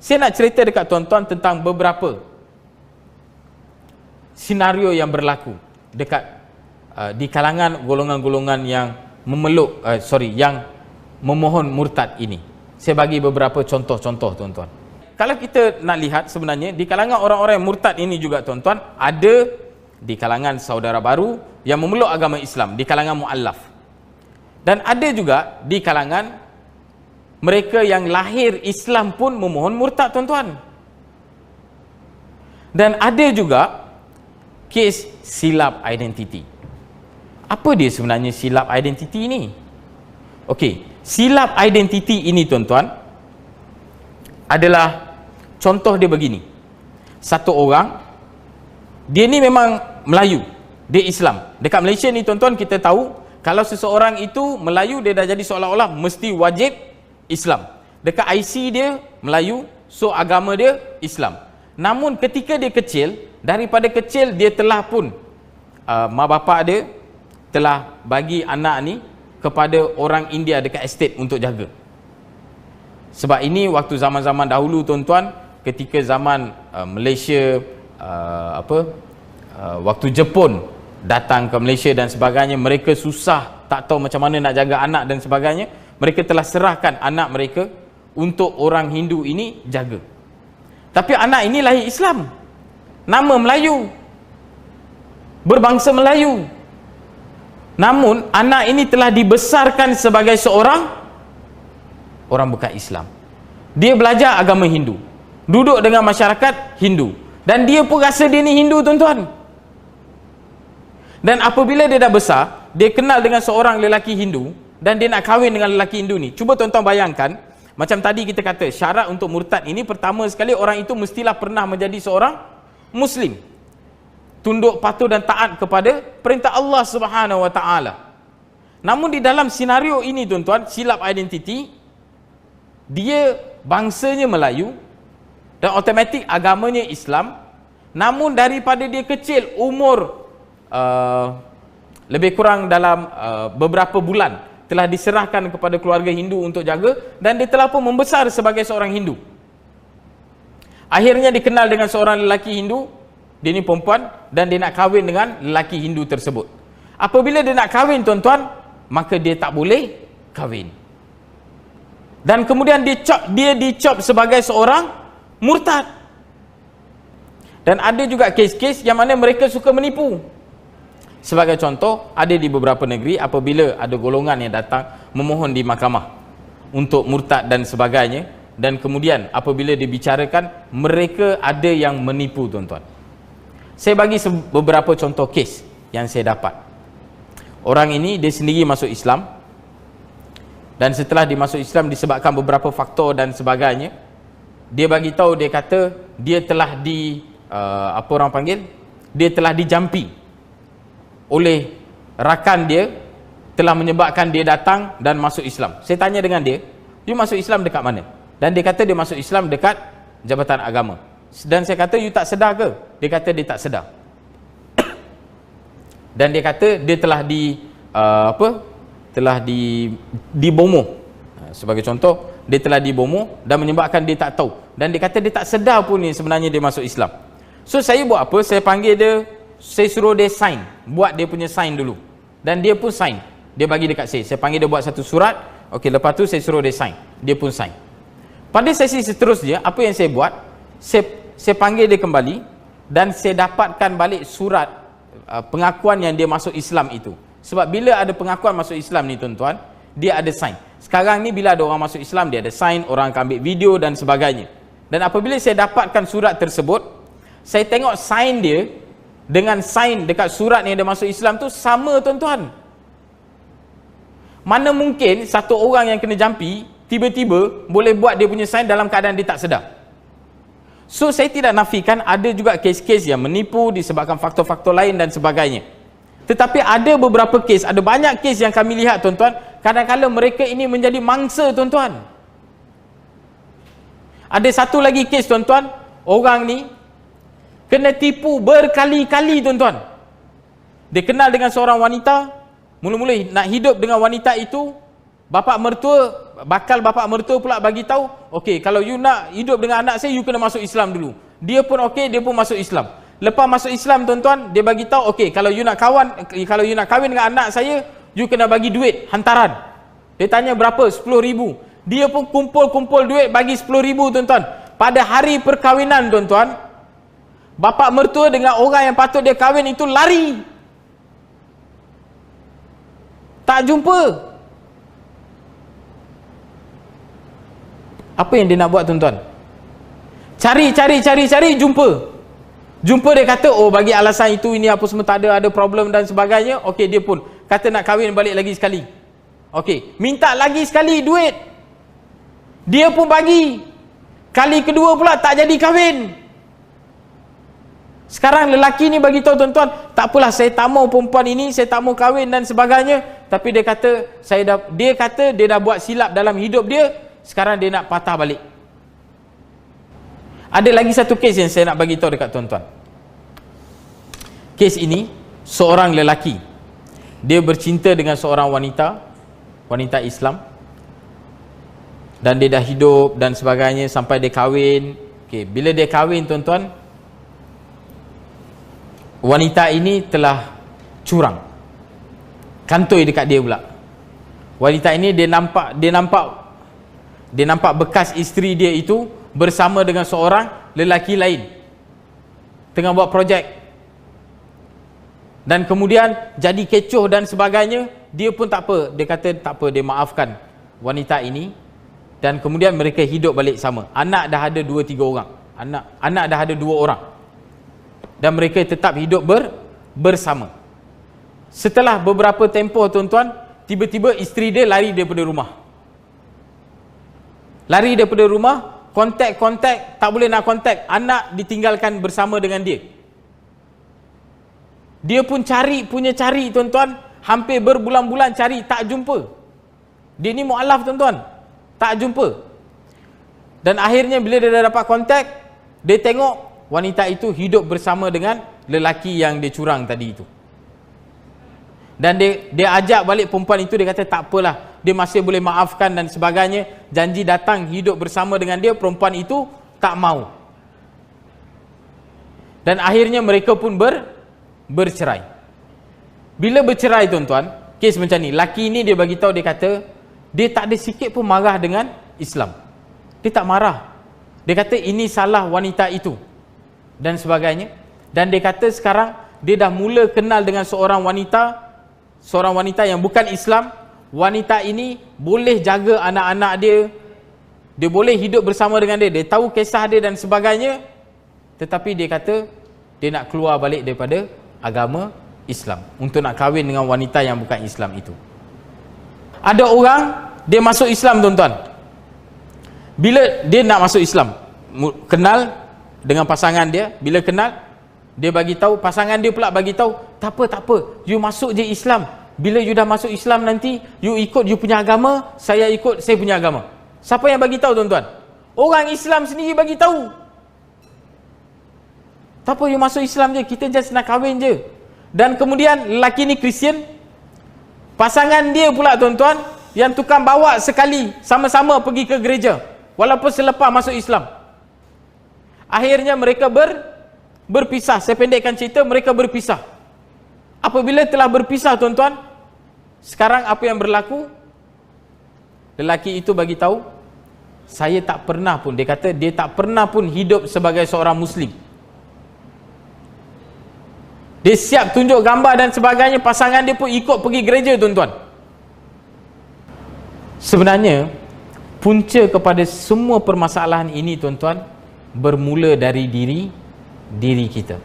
Saya nak cerita dekat tuan-tuan tentang beberapa senario yang berlaku dekat di kalangan golongan-golongan yang yang memohon murtad ini. Saya bagi beberapa contoh-contoh tuan-tuan. Kalau kita nak lihat sebenarnya di kalangan orang-orang yang murtad ini juga tuan-tuan, ada di kalangan saudara baru yang memeluk agama Islam, di kalangan mu'allaf. Dan ada juga di kalangan mereka yang lahir Islam pun memohon murtad tuan-tuan. Dan ada juga kes silap identiti. Apa dia sebenarnya silap identiti ini? Okey, silap identiti ini tuan-tuan adalah contoh dia begini. Satu orang, dia ni memang Melayu, dia Islam. Dekat Malaysia ni tuan-tuan, kita tahu kalau seseorang itu Melayu, dia dah jadi seolah-olah mesti wajib Islam. Dekat IC dia Melayu, so agama dia Islam. Namun ketika dia kecil, daripada kecil dia telah pun mak bapak dia telah bagi anak ni kepada orang India dekat estate untuk jaga. Sebab ini waktu zaman-zaman dahulu tuan-tuan, ketika zaman Malaysia waktu Jepun datang ke Malaysia dan sebagainya, mereka susah, tak tahu macam mana nak jaga anak dan sebagainya. Mereka telah serahkan anak mereka untuk orang Hindu ini jaga. Tapi anak ini lahir Islam, nama Melayu, berbangsa Melayu. Namun anak ini telah dibesarkan sebagai seorang orang bukan Islam. Dia belajar agama Hindu, duduk dengan masyarakat Hindu, dan dia pun rasa dia ni Hindu tuan-tuan. Dan apabila dia dah besar, dia kenal dengan seorang lelaki Hindu dan dia nak kahwin dengan lelaki Hindu ni. Cuba tuan-tuan bayangkan, macam tadi kita kata, syarat untuk murtad ini pertama sekali orang itu mestilah pernah menjadi seorang Muslim, tunduk patuh dan taat kepada perintah Allah Subhanahu Wa Taala. Namun di dalam senario ini tuan-tuan, silap identiti, dia bangsanya Melayu dan automatik agamanya Islam. Namun daripada dia kecil, umur lebih kurang dalam beberapa bulan, telah diserahkan kepada keluarga Hindu untuk jaga, dan dia telah pun membesar sebagai seorang Hindu. Akhirnya dikenal dengan seorang lelaki Hindu, dia ni perempuan, dan dia nak kahwin dengan lelaki Hindu tersebut. Apabila dia nak kahwin tuan-tuan, maka dia tak boleh kahwin. Dan kemudian dia dicop sebagai seorang murtad. Dan ada juga kes-kes yang mana mereka suka menipu. Sebagai contoh, ada di beberapa negeri apabila ada golongan yang datang memohon di mahkamah untuk murtad dan sebagainya, dan kemudian apabila dibicarakan, mereka ada yang menipu tuan-tuan. Saya bagi beberapa contoh kes yang saya dapat. Orang ini dia sendiri masuk Islam, dan setelah dimasuk Islam disebabkan beberapa faktor dan sebagainya, dia bagi tahu, dia kata dia telah dia telah dijampi oleh rakan dia, telah menyebabkan dia datang dan masuk Islam. Saya tanya dengan dia masuk Islam dekat mana? Dan dia kata dia masuk Islam dekat Jabatan Agama. Dan saya kata, you tak sedar ke? Dia kata dia tak sedar. Dan dia kata dia telah dibomoh. Sebagai contoh, dia telah dibomoh dan menyebabkan dia tak tahu. Dan dia kata dia tak sedar pun ni sebenarnya dia masuk Islam. So saya buat apa? Saya panggil dia, saya suruh dia sign, buat dia punya sign dulu. Dan dia pun sign. Dia bagi dekat saya. Saya panggil dia buat satu surat. Okey, lepas tu saya suruh dia sign. Dia pun sign. Pada sesi seterusnya, apa yang saya buat? Saya panggil dia kembali dan saya dapatkan balik surat pengakuan yang dia masuk Islam itu. Sebab bila ada pengakuan masuk Islam ni tuan-tuan, dia ada sign. Sekarang ni bila ada orang masuk Islam, dia ada sign, orang akan ambil video dan sebagainya. Dan apabila saya dapatkan surat tersebut, saya tengok sign dia dengan sign dekat surat yang dia masuk Islam tu sama tuan-tuan. Mana mungkin satu orang yang kena jampi tiba-tiba boleh buat dia punya sign dalam keadaan dia tak sedar. So saya tidak nafikan ada juga kes-kes yang menipu disebabkan faktor-faktor lain dan sebagainya. Tetapi ada beberapa kes, ada banyak kes yang kami lihat tuan-tuan, kadang-kadang mereka ini menjadi mangsa tuan-tuan. Ada satu lagi kes tuan-tuan, orang ni kena tipu berkali-kali tuan-tuan. Dia kenal dengan seorang wanita, mula-mula nak hidup dengan wanita itu, bapa mertua bakal bapa mertua pula bagi tahu, okey, kalau you nak hidup dengan anak saya, you kena masuk Islam dulu. Dia pun okey, dia pun masuk Islam. Lepas masuk Islam, tuan-tuan, dia bagi tahu, okey, kalau you nak kahwin dengan anak saya, you kena bagi duit hantaran. Dia tanya berapa? 10,000. Dia pun kumpul duit bagi 10,000, tuan-tuan. Pada hari perkahwinan, tuan-tuan, bapa mertua dengan orang yang patut dia kahwin itu lari. Tak jumpa. Apa yang dia nak buat, tuan-tuan? Cari, jumpa dia kata, oh, bagi alasan itu, ini apa semua, tak ada problem dan sebagainya. Okey, dia pun kata nak kahwin balik lagi sekali. Okey, minta lagi sekali duit. Dia pun bagi. Kali kedua pula tak jadi kahwin. Sekarang lelaki ni bagi tahu, tuan-tuan, tak apalah, saya tak mau perempuan ini, saya tak mau kahwin dan sebagainya. Tapi dia kata, dia dah buat silap dalam hidup dia. Sekarang dia nak patah balik. Ada lagi satu kes yang saya nak bagi tahu dekat tuan-tuan. Kes ini, seorang lelaki, dia bercinta dengan seorang wanita Islam, dan dia dah hidup dan sebagainya sampai dia kahwin. Okey, bila dia kahwin, tuan-tuan, wanita ini telah curang, kantoi dekat dia pula. Wanita ini dia nampak bekas isteri dia itu bersama dengan seorang lelaki lain tengah buat projek, dan kemudian jadi kecoh dan sebagainya. Dia pun tak apa, dia kata tak apa, dia maafkan wanita ini, dan kemudian mereka hidup balik sama. Anak dah ada 2-3 orang, anak dah ada 2 orang, dan mereka tetap hidup bersama. Setelah beberapa tempoh, tuan-tuan, tiba-tiba isteri dia lari daripada rumah, kontak, tak boleh nak kontak. Anak ditinggalkan bersama dengan dia. Dia pun cari, tuan-tuan, hampir berbulan-bulan cari, tak jumpa. Dia ni mu'alaf, tuan-tuan, tak jumpa. Dan akhirnya bila dia dah dapat kontak, dia tengok wanita itu hidup bersama dengan lelaki yang dia curang tadi itu. Dan dia ajak balik perempuan itu. Dia kata tak apalah, dia masih boleh maafkan dan sebagainya. Janji datang hidup bersama dengan dia. Perempuan itu tak mau. Dan akhirnya mereka pun bercerai. Bila bercerai, tuan-tuan, kes macam ni, laki ni dia bagi tahu, dia kata dia tak ada sikit pun marah dengan Islam. Dia tak marah. Dia kata ini salah wanita itu dan sebagainya. Dan dia kata sekarang dia dah mula kenal dengan seorang wanita yang bukan Islam. Wanita ini boleh jaga anak-anak dia, dia boleh hidup bersama dengan dia, dia tahu kisah dia dan sebagainya. Tetapi dia kata dia nak keluar balik daripada agama Islam untuk nak kahwin dengan wanita yang bukan Islam itu. Ada orang dia masuk Islam, tuan-tuan. Bila dia nak masuk Islam, kenal dengan pasangan dia, bila kenal, dia bagi tahu, pasangan dia pula bagi tahu, tak apa, you masuk je Islam. Bila you dah masuk Islam nanti, you ikut you punya agama, saya ikut saya punya agama. Siapa yang bagi tahu, tuan-tuan? Orang Islam sendiri bagi tahu. Tak apa, you masuk Islam je, kita just nak kahwin je. Dan kemudian lelaki ni Kristian, pasangan dia pula, tuan-tuan, yang tukang bawa sekali sama-sama pergi ke gereja, walaupun selepas masuk Islam. Akhirnya mereka berpisah. Saya pendekkan cerita, mereka berpisah. Apabila telah berpisah, tuan-tuan, sekarang apa yang berlaku? Lelaki itu bagi tahu, saya tak pernah pun, dia kata dia tak pernah pun hidup sebagai seorang Muslim. Dia siap tunjuk gambar dan sebagainya, pasangan dia pun ikut pergi gereja, tuan-tuan. Sebenarnya punca kepada semua permasalahan ini, tuan-tuan, bermula dari diri kita.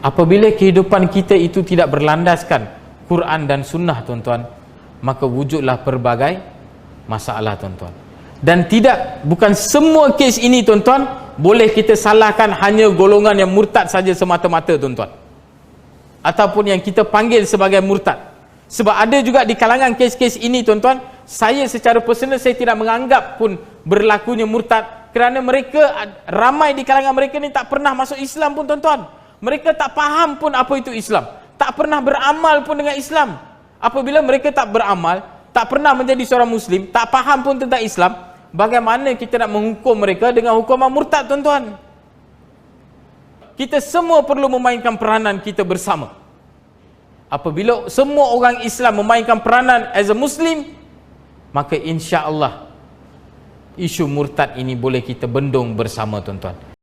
Apabila kehidupan kita itu tidak berlandaskan Quran dan Sunnah, tuan-tuan, maka wujudlah pelbagai masalah, tuan-tuan. Dan bukan semua kes ini, tuan-tuan, boleh kita salahkan hanya golongan yang murtad saja semata-mata, tuan-tuan, ataupun yang kita panggil sebagai murtad. Sebab ada juga di kalangan kes-kes ini, tuan-tuan, saya secara personal saya tidak menganggap pun berlakunya murtad, kerana mereka, ramai di kalangan mereka ni tak pernah masuk Islam pun, tuan-tuan. Mereka tak faham pun apa itu Islam, tak pernah beramal pun dengan Islam. Apabila mereka tak beramal, tak pernah menjadi seorang Muslim, tak faham pun tentang Islam, bagaimana kita nak menghukum mereka dengan hukuman murtad, tuan-tuan? Kita semua perlu memainkan peranan kita bersama. Apabila semua orang Islam memainkan peranan as a Muslim, maka insya-Allah isu murtad ini boleh kita bendung bersama, tuan-tuan.